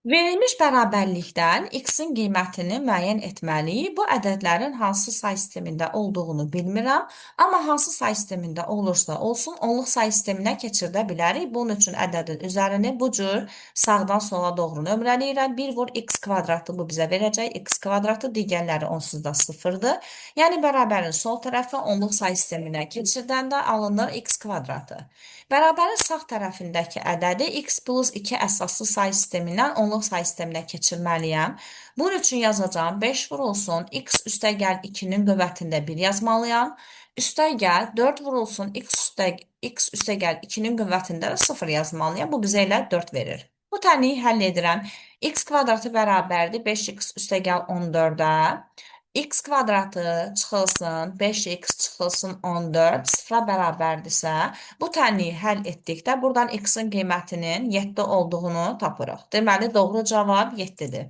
Verilmiş bərabərlikdən x-in qiymətini müəyyən etməliyik. Bu ədədlərin hansı say sistemində olduğunu bilmirəm, amma hansı say sistemində olursa olsun, onluq say sisteminə keçirdə bilərik. Bunun üçün ədədin üzərini bu cür sağdan sola doğru nömrələyirəm. 1 vur x kvadratı bu bizə verəcək. X kvadratı digərləri onsuz da sıfırdır. Yəni bərabərin sol tərəfi onluq say sisteminə keçirdəndə alınır x kvadratı. Bərabərin sağ tərəfindəki ədədi x plus 2 əsaslı say sistemindən onluq say sisteminə keçirməliyəm. Bunun üçün yazacağım 5 vurulsun x üstəgəl 2-nin qüvvətində 1 yazmalıyam. Üstəgəl 4 vurulsun x üstəgəl 2-nin qüvvətində 0 yazmalıyam. Bu bizə elə 4 verir. Bu tənliyi həll edirəm. X kvadratı bərabərdir 5x üstəgəl 14-ə. X kvadratı çıxılsın, 5x çıxılsın 14, sıfıra bərabərdirsə, bu tənliyi həll etdikdə buradan x-in qiymətinin 7 olduğunu tapırıq. Deməli, doğru cavab 7-dir.